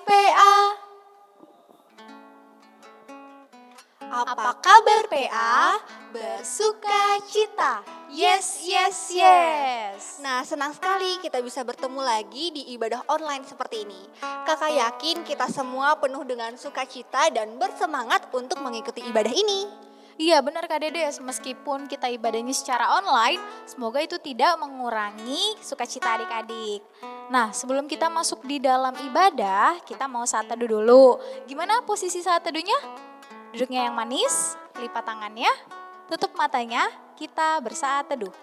PA. Apa kabar PA? Bersuka cita. Yes, yes, yes. Nah, senang sekali kita bisa bertemu lagi di ibadah online seperti ini. Kakak yakin kita semua penuh dengan sukacita dan bersemangat untuk mengikuti ibadah ini. Iya benar Kak Dedes, meskipun kita ibadahnya secara online, semoga itu tidak mengurangi sukacita adik-adik. Nah sebelum kita masuk di dalam ibadah, kita mau saat teduh dulu. Gimana posisi saat teduhnya? Duduknya yang manis, lipat tangannya, tutup matanya, kita bersaat teduh.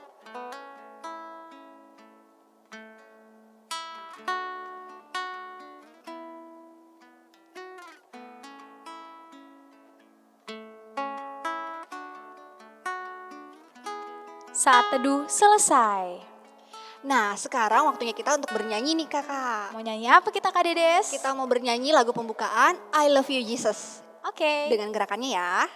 Saat teduh selesai. Nah, sekarang waktunya kita untuk bernyanyi nih kakak. Mau nyanyi apa kita Kak Dedes? Kita mau bernyanyi lagu pembukaan I Love You Jesus. Oke. Dengan gerakannya ya.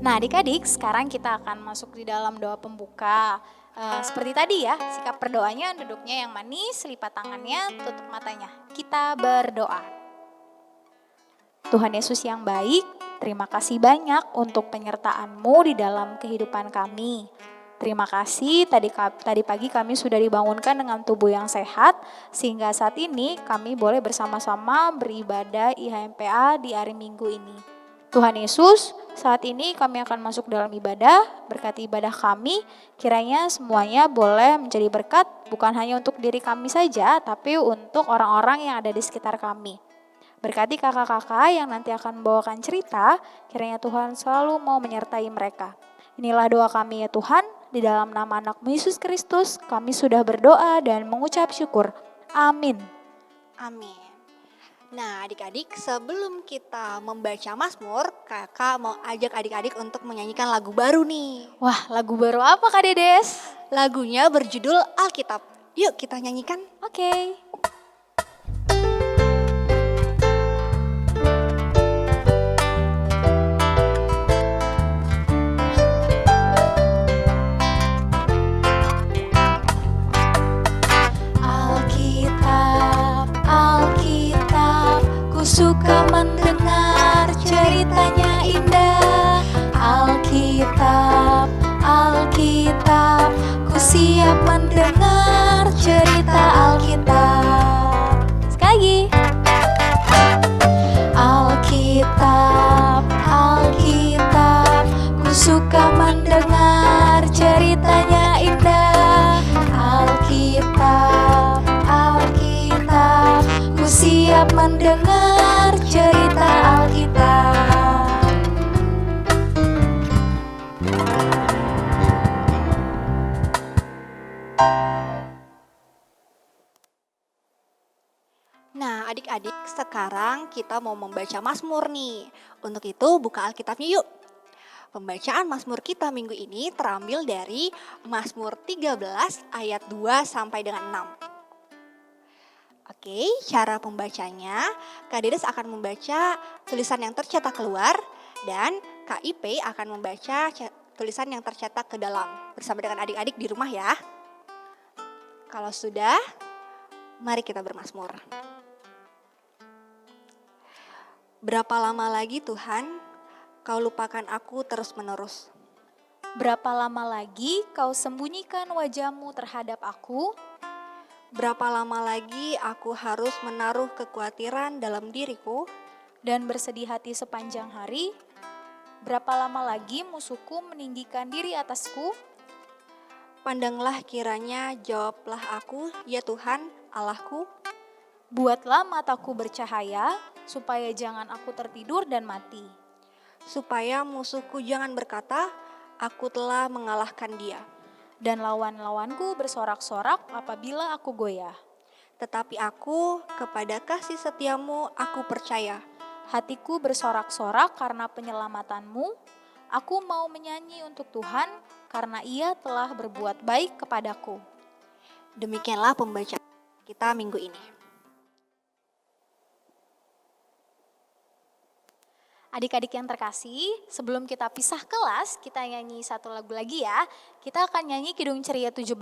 Nah adik-adik sekarang kita akan masuk di dalam doa pembuka. Seperti tadi ya, sikap berdoanya duduknya yang manis, lipat tangannya, tutup matanya. Kita berdoa. Tuhan Yesus yang baik, terima kasih banyak untuk penyertaan-Mu di dalam kehidupan kami. Terima kasih tadi pagi kami sudah dibangunkan dengan tubuh yang sehat, sehingga saat ini kami boleh bersama-sama beribadah IHMPA di hari Minggu ini. Tuhan Yesus, saat ini kami akan masuk dalam ibadah, berkati ibadah kami, kiranya semuanya boleh menjadi berkat bukan hanya untuk diri kami saja, tapi untuk orang-orang yang ada di sekitar kami. Berkati kakak-kakak yang nanti akan membawakan cerita, kiranya Tuhan selalu mau menyertai mereka. Inilah doa kami ya Tuhan, di dalam nama anak-Mu Yesus Kristus, kami sudah berdoa dan mengucap syukur. Amin. Amin. Nah adik-adik, sebelum kita membaca Mazmur, kakak mau ajak adik-adik untuk menyanyikan lagu baru nih. Wah, lagu baru apa Kak Dedes? Lagunya berjudul Alkitab. Yuk kita nyanyikan. Oke. Suka mendengar ceritanya indah. Alkitab, Alkitab, ku siap mendengar cerita Alkitab. Sekali lagi. Alkitab, Alkitab, ku suka mendengar ceritanya indah. Alkitab, Alkitab, ku siap mendengar cerita Alkitab. Nah adik-adik, sekarang kita mau membaca Mazmur nih. Untuk itu buka Alkitabnya yuk. Pembacaan Mazmur kita minggu ini terambil dari Mazmur 13 ayat 2 sampai dengan 6. Oke, cara pembacanya, Kak Dedes akan membaca tulisan yang tercetak keluar dan Kak IP akan membaca tulisan yang tercetak ke dalam bersama dengan adik-adik di rumah ya. Kalau sudah, mari kita bermazmur. Berapa lama lagi Tuhan, Kau lupakan aku terus-menerus? Berapa lama lagi Kau sembunyikan wajah-Mu terhadap aku? Berapa lama lagi aku harus menaruh kekhawatiran dalam diriku? Dan bersedih hati sepanjang hari? Berapa lama lagi musuhku meninggikan diri atasku? Pandanglah kiranya, jawablah aku, ya Tuhan, Allahku. Buatlah mataku bercahaya, supaya jangan aku tertidur dan mati. Supaya musuhku jangan berkata, aku telah mengalahkan dia. Dan lawan-lawanku bersorak-sorak apabila aku goyah. Tetapi aku, kepada kasih setiamu, aku percaya. Hatiku bersorak-sorak karena penyelamatanmu. Aku mau menyanyi untuk Tuhan, karena Ia telah berbuat baik kepadaku. Demikianlah pembacaan kita minggu ini. Adik-adik yang terkasih, sebelum kita pisah kelas, kita nyanyi satu lagu lagi ya. Kita akan nyanyi Kidung Ceria 17,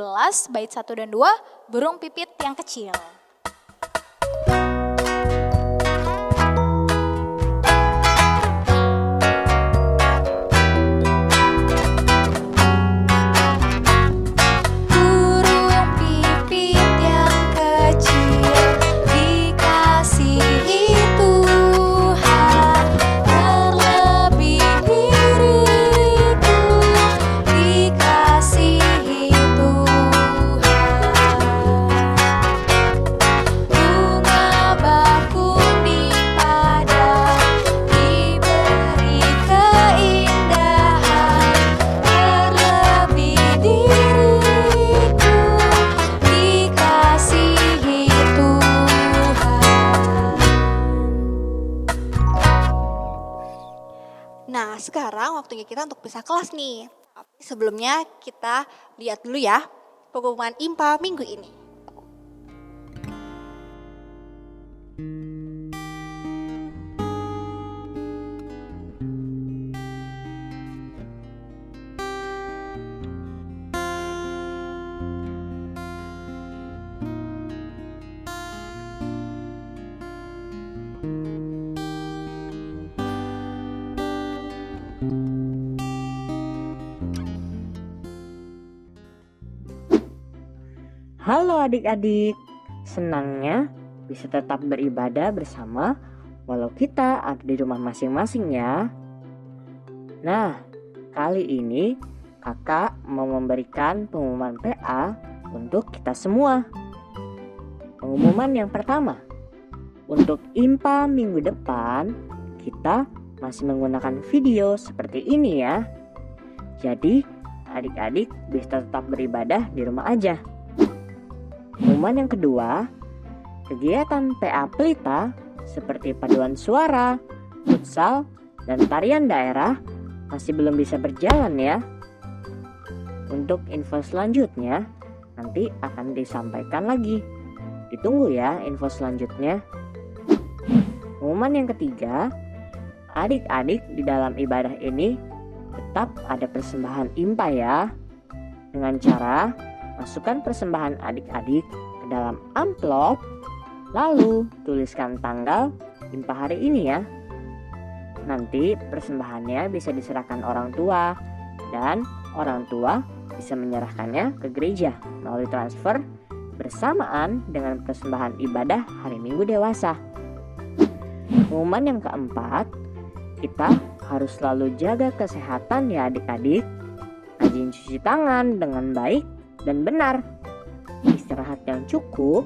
bait 1 dan 2, Burung Pipit yang Kecil. Nah, sekarang waktunya kita untuk pisah kelas nih. Tapi sebelumnya kita lihat dulu ya pengumuman IMPA minggu ini. Halo adik-adik, senangnya bisa tetap beribadah bersama walau kita ada di rumah masing-masing ya. Nah, kali ini kakak mau memberikan pengumuman PA untuk kita semua. Pengumuman yang pertama, untuk IMPA minggu depan kita masih menggunakan video seperti ini ya. Jadi adik-adik bisa tetap beribadah di rumah aja. Pengumuman yang kedua, kegiatan PA Pelita seperti paduan suara, futsal, dan tarian daerah masih belum bisa berjalan ya. Untuk info selanjutnya nanti akan disampaikan lagi. Ditunggu ya info selanjutnya. Pengumuman yang ketiga, adik-adik di dalam ibadah ini tetap ada persembahan IMPA ya. Dengan cara masukkan persembahan adik-adik ke dalam amplop, lalu tuliskan tanggal IMPA hari ini ya. Nanti persembahannya bisa diserahkan orang tua dan orang tua bisa menyerahkannya ke gereja melalui transfer bersamaan dengan persembahan ibadah hari Minggu dewasa. Pengumuman yang keempat, kita harus selalu jaga kesehatan ya adik-adik. Rajin cuci tangan dengan baik dan benar, istirahat yang cukup,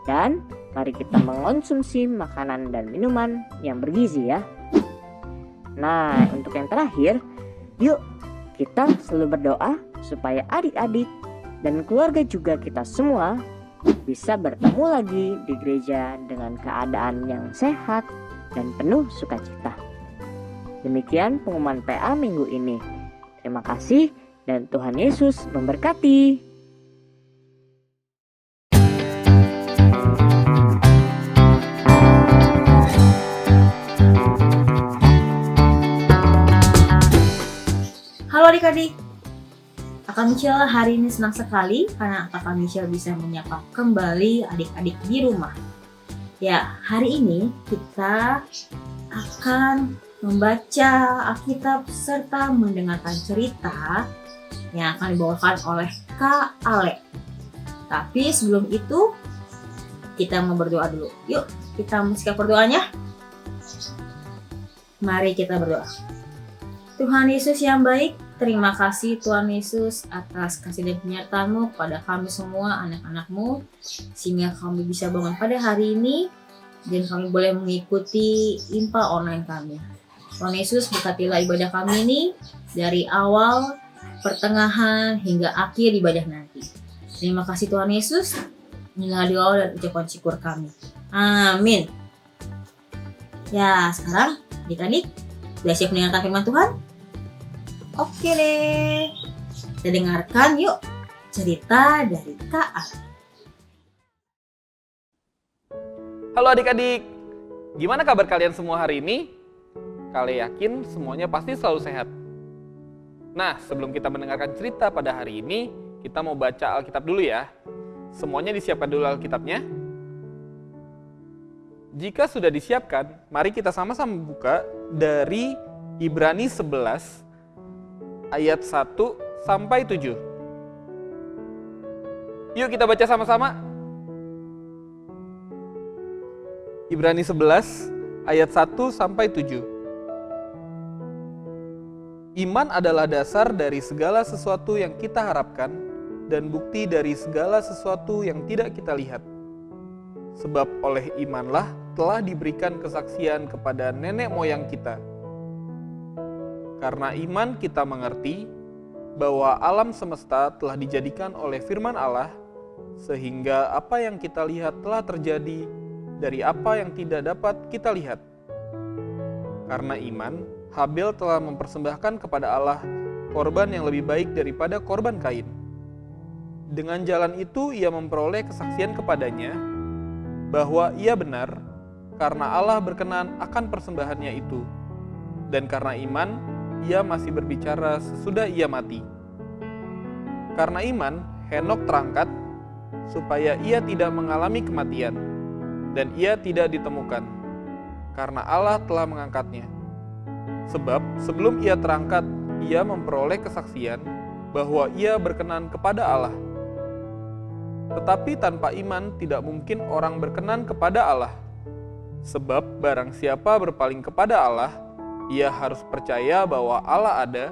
dan mari kita mengonsumsi makanan dan minuman yang bergizi ya. Nah, untuk yang terakhir, yuk kita selalu berdoa supaya adik-adik dan keluarga juga kita semua bisa bertemu lagi di gereja dengan keadaan yang sehat dan penuh sukacita. Demikian pengumuman PA minggu ini. Terima kasih dan Tuhan Yesus memberkati. Halo adik-adik. Kakak Michelle hari ini senang sekali karena Kakak Michelle bisa menyapa kembali adik-adik di rumah. Ya, hari ini kita akan membaca Alkitab serta mendengarkan cerita yang akan dibawakan oleh Kak Ale. Tapi sebelum itu, kita mau berdoa dulu. Yuk, kita siap berdoanya. Mari kita berdoa. Tuhan Yesus yang baik, terima kasih Tuhan Yesus atas kasih dan penyertaan-Mu kepada kami semua anak-anak-Mu, sehingga kami bisa bangun pada hari ini dan kami boleh mengikuti IMPA online kami. Tuhan Yesus berkatilah ibadah kami ini dari awal, pertengahan, hingga akhir ibadah nanti. Terima kasih Tuhan Yesus, inilah doa dan ucapan syukur kami. Amin. Ya, sekarang adik-adik sudah siap mendengarkan firman Tuhan? Oke deh, kita dengarkan yuk cerita dari Kak Ale. Halo adik-adik, gimana kabar kalian semua hari ini? Kalian yakin semuanya pasti selalu sehat? Nah, sebelum kita mendengarkan cerita pada hari ini, kita mau baca Alkitab dulu ya. Semuanya disiapkan dulu Alkitabnya. Jika sudah disiapkan, mari kita sama-sama buka dari Ibrani 11 ayat 1 sampai 7. Yuk kita baca sama-sama. Ibrani 11 ayat 1 sampai 7. Iman adalah dasar dari segala sesuatu yang kita harapkan dan bukti dari segala sesuatu yang tidak kita lihat. Sebab oleh imanlah telah diberikan kesaksian kepada nenek moyang kita. Karena iman kita mengerti bahwa alam semesta telah dijadikan oleh firman Allah, sehingga apa yang kita lihat telah terjadi dari apa yang tidak dapat kita lihat. Karena iman, Habel telah mempersembahkan kepada Allah korban yang lebih baik daripada korban Kain. Dengan jalan itu ia memperoleh kesaksian kepadanya bahwa ia benar, karena Allah berkenan akan persembahannya itu. Dan karena iman, ia masih berbicara sesudah ia mati. Karena iman, Henokh terangkat, supaya ia tidak mengalami kematian, dan ia tidak ditemukan, karena Allah telah mengangkatnya. Sebab sebelum ia terangkat, ia memperoleh kesaksian bahwa ia berkenan kepada Allah. Tetapi tanpa iman tidak mungkin orang berkenan kepada Allah. Sebab barang siapa berpaling kepada Allah, ia harus percaya bahwa Allah ada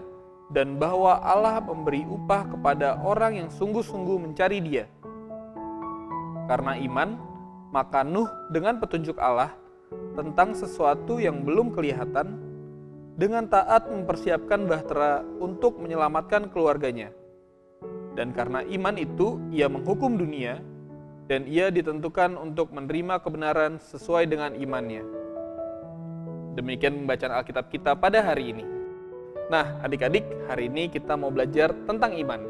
dan bahwa Allah memberi upah kepada orang yang sungguh-sungguh mencari Dia. Karena iman, maka Nuh dengan petunjuk Allah tentang sesuatu yang belum kelihatan, dengan taat mempersiapkan bahtera untuk menyelamatkan keluarganya. Dan karena iman itu, ia menghukum dunia, dan ia ditentukan untuk menerima kebenaran sesuai dengan imannya. Demikian pembacaan Alkitab kita pada hari ini. Nah, adik-adik, hari ini kita mau belajar tentang iman.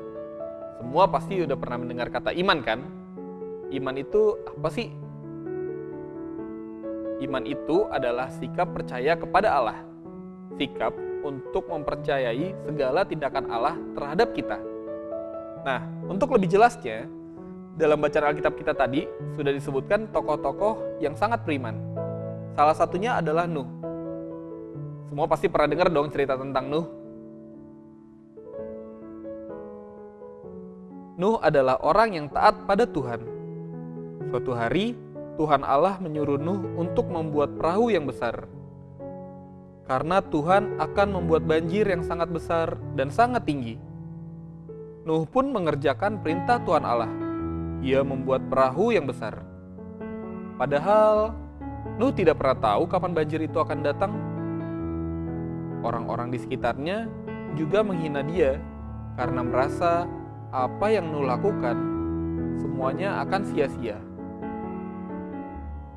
Semua pasti udah pernah mendengar kata iman kan? Iman itu apa sih? Iman itu adalah sikap percaya kepada Allah. Sikap untuk mempercayai segala tindakan Allah terhadap kita. Nah, untuk lebih jelasnya, dalam bacaan Alkitab kita tadi sudah disebutkan tokoh-tokoh yang sangat beriman. Salah satunya adalah Nuh. Semua pasti pernah dengar dong cerita tentang Nuh. Nuh adalah orang yang taat pada Tuhan. Suatu hari, Tuhan Allah menyuruh Nuh untuk membuat perahu yang besar. Karena Tuhan akan membuat banjir yang sangat besar dan sangat tinggi. Nuh pun mengerjakan perintah Tuhan Allah. Ia membuat perahu yang besar. Padahal, Nuh tidak pernah tahu kapan banjir itu akan datang. Orang-orang di sekitarnya juga menghina dia karena merasa apa yang Nuh lakukan semuanya akan sia-sia.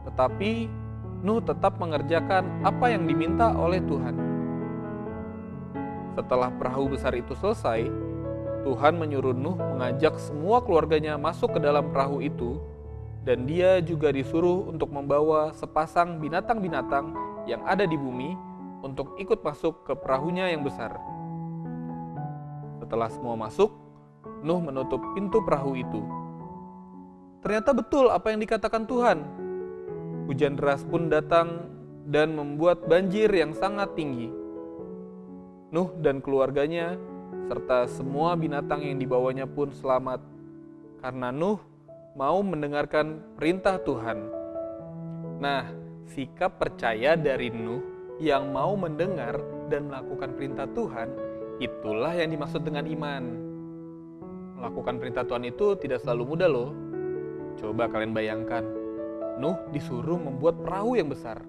Tetapi Nuh tetap mengerjakan apa yang diminta oleh Tuhan. Setelah perahu besar itu selesai, Tuhan menyuruh Nuh mengajak semua keluarganya masuk ke dalam perahu itu, dan dia juga disuruh untuk membawa sepasang binatang-binatang yang ada di bumi untuk ikut masuk ke perahunya yang besar. Setelah semua masuk, Nuh menutup pintu perahu itu. Ternyata betul apa yang dikatakan Tuhan. Hujan deras pun datang dan membuat banjir yang sangat tinggi. Nuh dan keluarganya serta semua binatang yang dibawanya pun selamat karena Nuh mau mendengarkan perintah Tuhan. Nah, sikap percaya dari Nuh yang mau mendengar dan melakukan perintah Tuhan, itulah yang dimaksud dengan iman. Melakukan perintah Tuhan itu tidak selalu mudah loh. Coba kalian bayangkan, Nuh disuruh membuat perahu yang besar.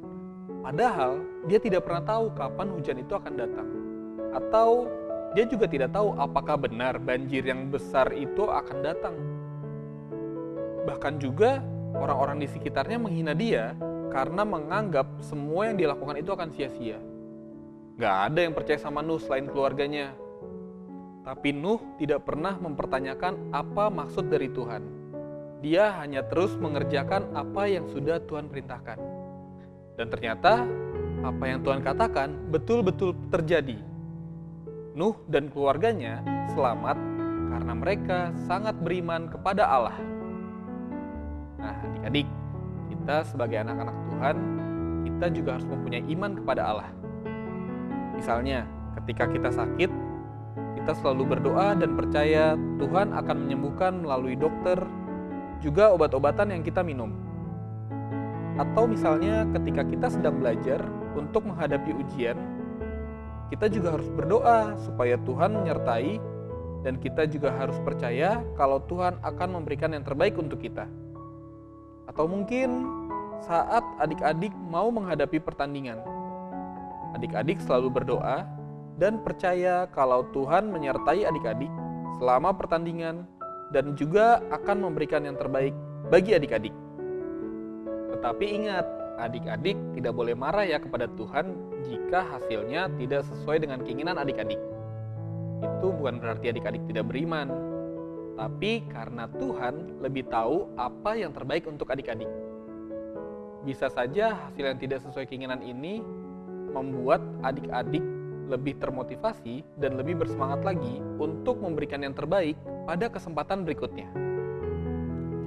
Padahal dia tidak pernah tahu kapan hujan itu akan datang. Atau dia juga tidak tahu apakah benar banjir yang besar itu akan datang. Bahkan juga orang-orang di sekitarnya menghina dia karena menganggap semua yang dilakukan itu akan sia-sia. Gak ada yang percaya sama Nuh selain keluarganya. Tapi Nuh tidak pernah mempertanyakan apa maksud dari Tuhan. Dia hanya terus mengerjakan apa yang sudah Tuhan perintahkan. Dan ternyata apa yang Tuhan katakan betul-betul terjadi. Nuh dan keluarganya selamat karena mereka sangat beriman kepada Allah. Nah, adik-adik, kita sebagai anak-anak Tuhan, kita juga harus mempunyai iman kepada Allah. Misalnya, ketika kita sakit, kita selalu berdoa dan percaya Tuhan akan menyembuhkan melalui dokter, juga obat-obatan yang kita minum. Atau misalnya ketika kita sedang belajar untuk menghadapi ujian, kita juga harus berdoa supaya Tuhan menyertai, dan kita juga harus percaya kalau Tuhan akan memberikan yang terbaik untuk kita. Atau mungkin saat adik-adik mau menghadapi pertandingan, adik-adik selalu berdoa dan percaya kalau Tuhan menyertai adik-adik selama pertandingan dan juga akan memberikan yang terbaik bagi adik-adik. Tetapi ingat, adik-adik tidak boleh marah ya kepada Tuhan jika hasilnya tidak sesuai dengan keinginan adik-adik. Itu bukan berarti adik-adik tidak beriman, tapi karena Tuhan lebih tahu apa yang terbaik untuk adik-adik. Bisa saja hasil yang tidak sesuai keinginan ini membuat adik-adik lebih termotivasi dan lebih bersemangat lagi untuk memberikan yang terbaik pada kesempatan berikutnya.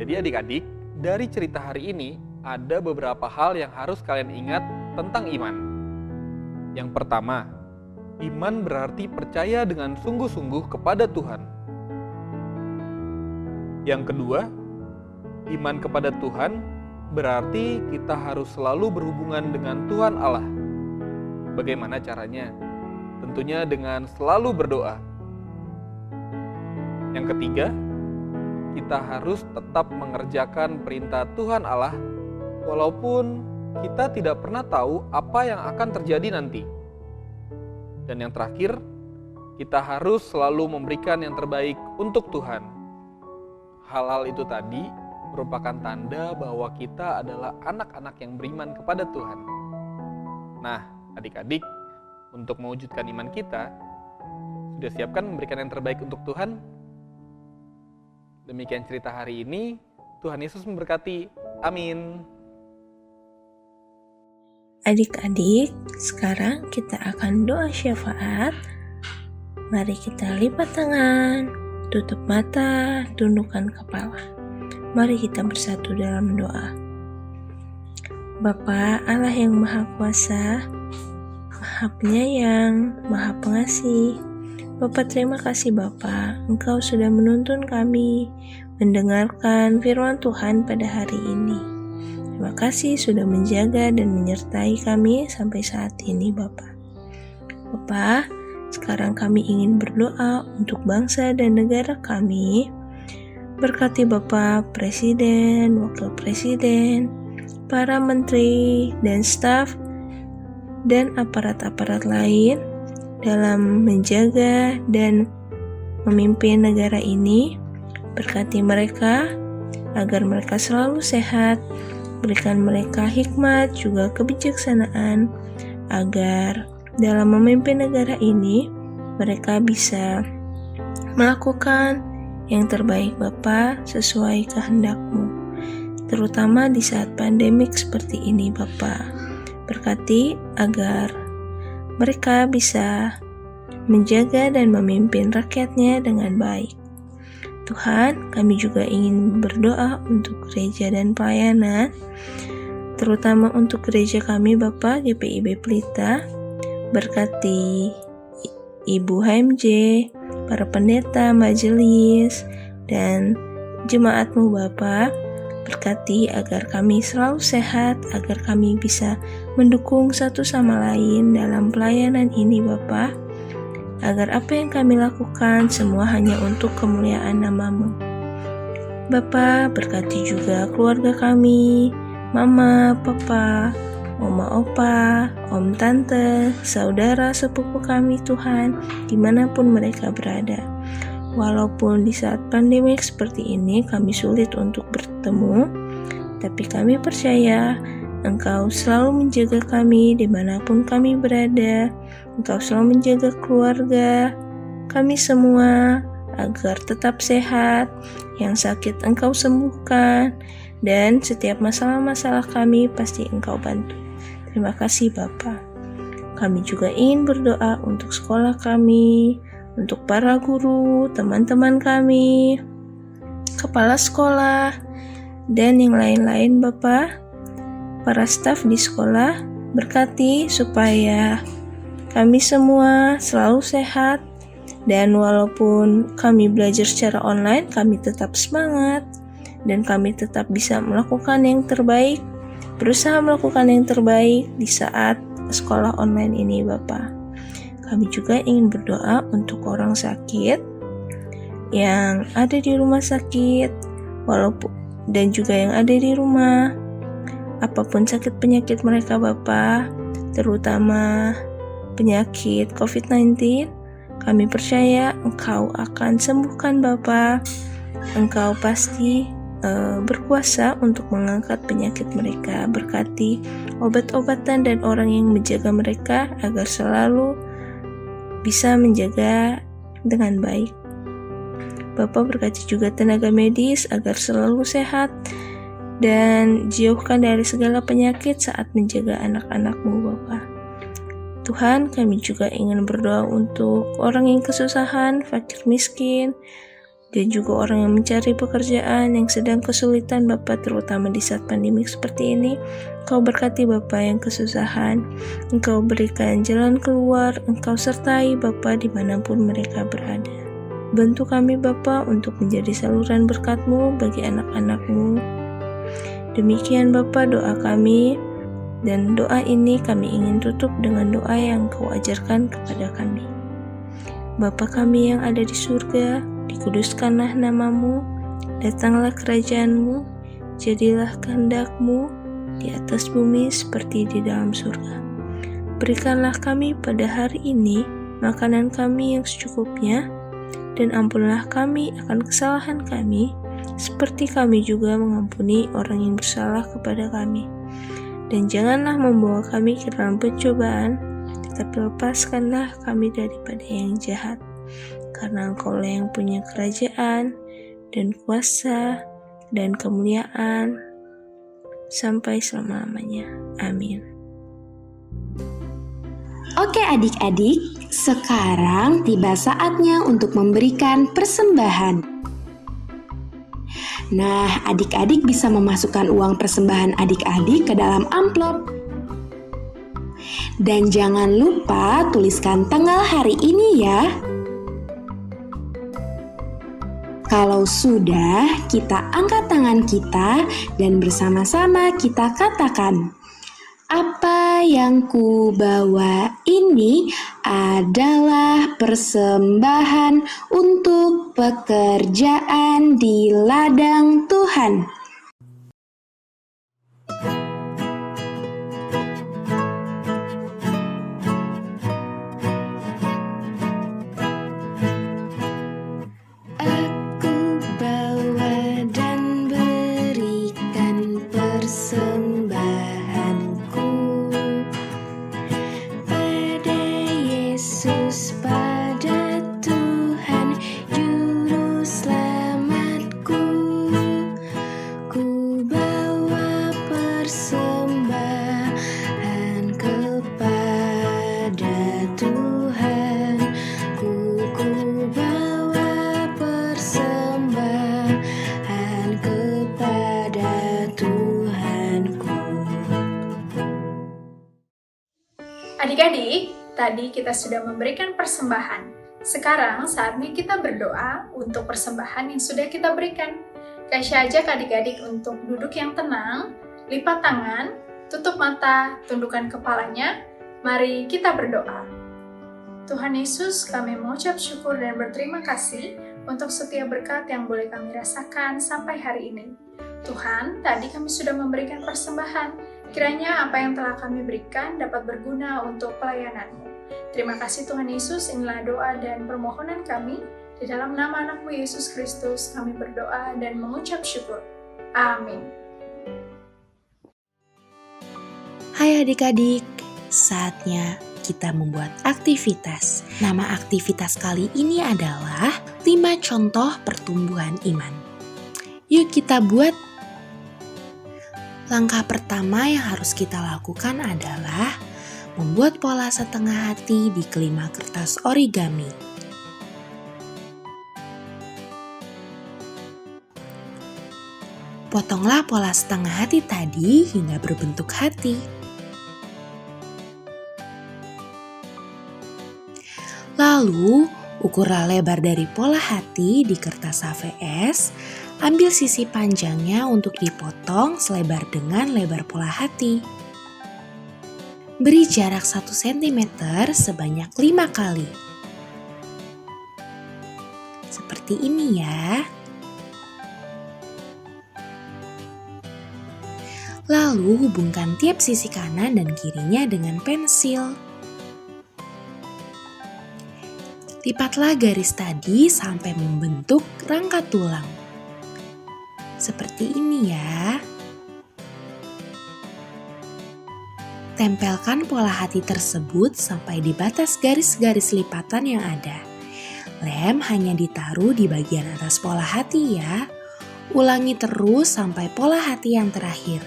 Jadi adik-adik, dari cerita hari ini ada beberapa hal yang harus kalian ingat tentang iman. Yang pertama, iman berarti percaya dengan sungguh-sungguh kepada Tuhan. Yang kedua, iman kepada Tuhan berarti kita harus selalu berhubungan dengan Tuhan Allah. Bagaimana caranya? Tentunya dengan selalu berdoa. Yang ketiga, kita harus tetap mengerjakan perintah Tuhan Allah walaupun kita tidak pernah tahu apa yang akan terjadi nanti. Dan yang terakhir, kita harus selalu memberikan yang terbaik untuk Tuhan. Hal-hal itu tadi merupakan tanda bahwa kita adalah anak-anak yang beriman kepada Tuhan. Nah, adik-adik, untuk mewujudkan iman kita, sudah siapkan memberikan yang terbaik untuk Tuhan? Demikian cerita hari ini. Tuhan Yesus memberkati. Amin. Adik-adik, sekarang kita akan doa syafaat. Mari kita lipat tangan, tutup mata, tundukkan kepala. Mari kita bersatu dalam doa. Bapa Allah yang Maha Kuasa, Maha Penyayang, Maha Pengasih, Bapa, terima kasih Bapa, Engkau sudah menuntun kami mendengarkan firman Tuhan pada hari ini. Terima kasih sudah menjaga dan menyertai kami sampai saat ini Bapa. Bapa, sekarang kami ingin berdoa untuk bangsa dan negara kami. Berkati Bapa Presiden, Wakil Presiden, para menteri dan staf, dan aparat-aparat lain dalam menjaga dan memimpin negara ini. Berkati mereka agar mereka selalu sehat. Berikan mereka hikmat juga kebijaksanaan agar dalam memimpin negara ini mereka bisa melakukan yang terbaik Bapa sesuai kehendak-Mu, terutama di saat pandemik seperti ini Bapa. Berkati agar mereka bisa menjaga dan memimpin rakyatnya dengan baik. Tuhan, kami juga ingin berdoa untuk gereja dan pelayanan, terutama untuk gereja kami Bapak GPIB Pelita. Berkati Ibu HMJ, para pendeta, majelis, dan jemaat-Mu Bapak. Berkati agar kami selalu sehat, agar kami bisa mendukung satu sama lain dalam pelayanan ini Bapak. Agar apa yang kami lakukan semua hanya untuk kemuliaan nama-Mu. Bapa, berkati juga keluarga kami, Mama, Papa, Oma, Opa, Om, Tante, saudara, sepupu kami Tuhan, dimanapun mereka berada. Walaupun di saat pandemi seperti ini kami sulit untuk bertemu, tapi kami percaya Engkau selalu menjaga kami dimanapun kami berada. Engkau selalu menjaga keluarga kami semua agar tetap sehat, yang sakit Engkau sembuhkan, dan setiap masalah-masalah kami pasti Engkau bantu. Terima kasih Bapa. Kami juga ingin berdoa untuk sekolah kami, untuk para guru, teman-teman kami, kepala sekolah, dan yang lain-lain Bapa. Para staf di sekolah, berkati supaya kami semua selalu sehat, dan walaupun kami belajar secara online, kami tetap semangat, dan kami tetap bisa melakukan yang terbaik, berusaha melakukan yang terbaik di saat sekolah online ini Bapak. Kami juga ingin berdoa untuk orang sakit yang ada di rumah sakit, walaupun dan juga yang ada di rumah. Apapun sakit penyakit mereka Bapa, terutama penyakit COVID-19, kami percaya Engkau akan sembuhkan Bapa. Engkau pasti berkuasa untuk mengangkat penyakit mereka. Berkati obat-obatan dan orang yang menjaga mereka agar selalu bisa menjaga dengan baik. Bapa, berkati juga tenaga medis agar selalu sehat dan jauhkan dari segala penyakit saat menjaga anak-anak-Mu Bapa. Tuhan, kami juga ingin berdoa untuk orang yang kesusahan, fakir miskin, dan juga orang yang mencari pekerjaan yang sedang kesulitan Bapa, terutama di saat pandemi seperti ini. Engkau berkati Bapa yang kesusahan, Engkau berikan jalan keluar, Engkau sertai Bapa dimanapun mereka berada. Bantu kami Bapa untuk menjadi saluran berkat-Mu bagi anak-anak-Mu. Demikian Bapa doa kami, dan doa ini kami ingin tutup dengan doa yang Kau ajarkan kepada kami. Bapa kami yang ada di surga, dikuduskanlah nama-Mu, datanglah kerajaan-Mu, jadilah kehendak-Mu di atas bumi seperti di dalam surga. Berikanlah kami pada hari ini makanan kami yang secukupnya, dan ampunlah kami akan kesalahan kami, seperti kami juga mengampuni orang yang bersalah kepada kami. Dan janganlah membawa kami ke dalam pencobaan, tetapi lepaskanlah kami daripada yang jahat. Karena Engkau lah yang punya kerajaan, dan kuasa, dan kemuliaan, sampai selama-lamanya. Amin. Oke adik-adik, sekarang tiba saatnya untuk memberikan persembahan. Nah, adik-adik bisa memasukkan uang persembahan adik-adik ke dalam amplop. Dan jangan lupa tuliskan tanggal hari ini ya. Kalau sudah, kita angkat tangan kita dan bersama-sama kita katakan, apa yang ku bawa ini adalah persembahan untuk pekerjaan di ladang Tuhan. Aku bawa dan berikan persembahanku pada Yesus, pada Tuhan Juru Selamatku. tadi kita sudah memberikan persembahan. Sekarang saatnya kita berdoa untuk persembahan yang sudah kita berikan. Kasih ajak adik-adik untuk duduk yang tenang, lipat tangan, tutup mata, tundukkan kepalanya. Mari kita berdoa. Tuhan Yesus, kami mengucap syukur dan berterima kasih untuk setiap berkat yang boleh kami rasakan sampai hari ini. Tuhan, tadi kami sudah memberikan persembahan. Kiranya apa yang telah kami berikan dapat berguna untuk pelayanan-Mu. Terima kasih Tuhan Yesus, inilah doa dan permohonan kami. Di dalam nama anak-Mu Yesus Kristus kami berdoa dan mengucap syukur. Amin. Hai adik-adik, saatnya kita membuat aktivitas. Nama aktivitas kali ini adalah 5 contoh pertumbuhan iman. Yuk kita buat. Langkah pertama yang harus kita lakukan adalah membuat pola setengah hati di kelima kertas origami. Potonglah pola setengah hati tadi hingga berbentuk hati. Lalu, ukurlah lebar dari pola hati di kertas HVS. Ambil sisi panjangnya untuk dipotong selebar dengan lebar pola hati. Beri jarak 1 cm sebanyak 5 kali. Seperti ini ya. Lalu hubungkan tiap sisi kanan dan kirinya dengan pensil. Lipatlah garis tadi sampai membentuk rangka tulang. Seperti ini ya. Tempelkan pola hati tersebut sampai di batas garis-garis lipatan yang ada. Lem hanya ditaruh di bagian atas pola hati ya. Ulangi terus sampai pola hati yang terakhir.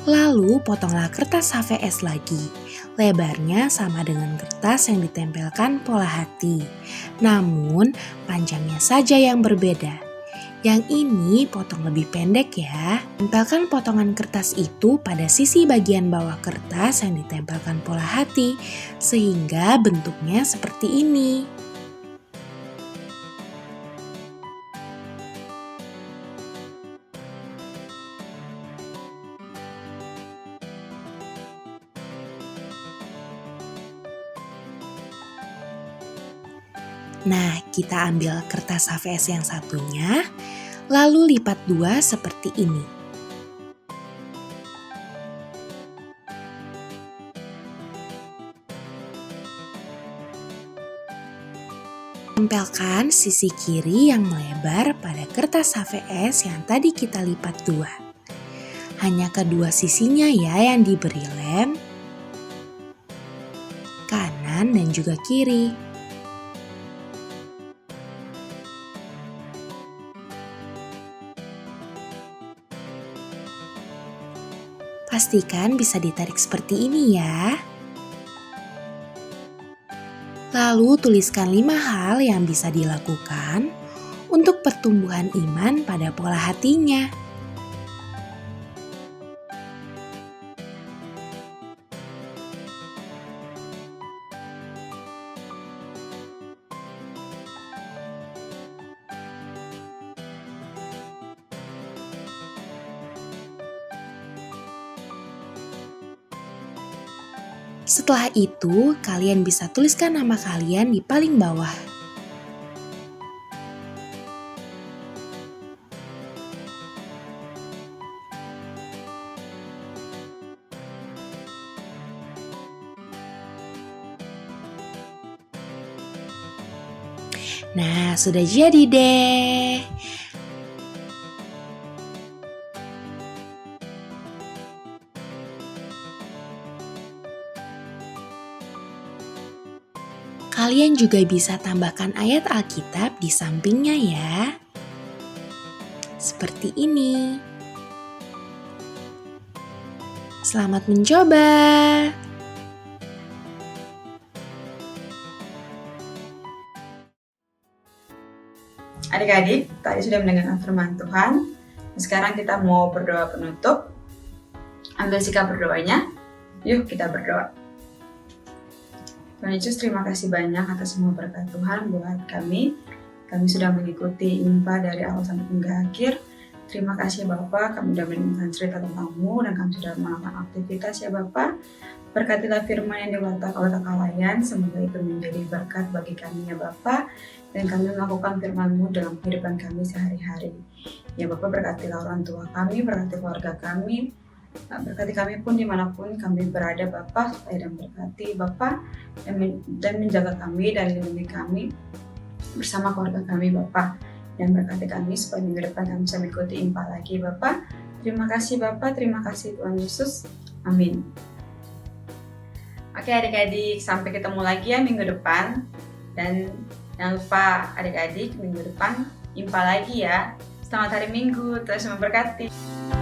Lalu potonglah kertas HVS lagi. Lebarnya sama dengan kertas yang ditempelkan pola hati. Namun panjangnya saja yang berbeda. Yang ini potong lebih pendek ya. Tempelkan potongan kertas itu pada sisi bagian bawah kertas yang ditempelkan pola hati. Sehingga bentuknya seperti ini. Nah, kita ambil kertas HVS yang satunya, lalu lipat 2 seperti ini. Tempelkan sisi kiri yang melebar pada kertas HVS yang tadi kita lipat 2. Hanya kedua sisinya ya yang diberi lem, kanan dan juga kiri. Pastikan bisa ditarik seperti ini ya. Lalu tuliskan 5 hal yang bisa dilakukan untuk pertumbuhan iman pada pola hatinya. Setelah itu, kalian bisa tuliskan nama kalian di paling bawah. Nah, sudah jadi deh. Kalian juga bisa tambahkan ayat Alkitab di sampingnya ya. Seperti ini. Selamat mencoba. Adik-adik, tadi sudah mendengarkan firman Tuhan. Sekarang kita mau berdoa penutup. ambil sikap berdoanya. Yuk kita berdoa. Tuhan Yesus, terima kasih banyak atas semua berkat Tuhan buat kami. Kami sudah mengikuti IMPA dari awal sampai hingga akhir. Terima kasih Bapak, kami sudah mendengarkan cerita tentang-Mu dan kami sudah melakukan aktivitas ya Bapak. Berkatilah firman yang diwartakan oleh Kakak Layan, semoga itu menjadi berkat bagi kami ya Bapak. Dan kami melakukan firman-Mu dalam kehidupan kami sehari-hari. Ya Bapak, berkatilah orang tua kami, berkati keluarga kami, berkati kami pun dimanapun kami berada Bapak, supaya dan berkati Bapak dan menjaga kami dan lindungi kami bersama keluarga kami Bapak, dan berkati kami supaya minggu depan kami bisa mengikuti IMPA lagi Bapak. Terima kasih Bapak, terima kasih Tuhan Yesus, amin. Oke adik-adik, sampai ketemu lagi ya minggu depan, dan jangan lupa adik-adik minggu depan IMPA lagi ya. Selamat hari Minggu, Tuhan memberkati.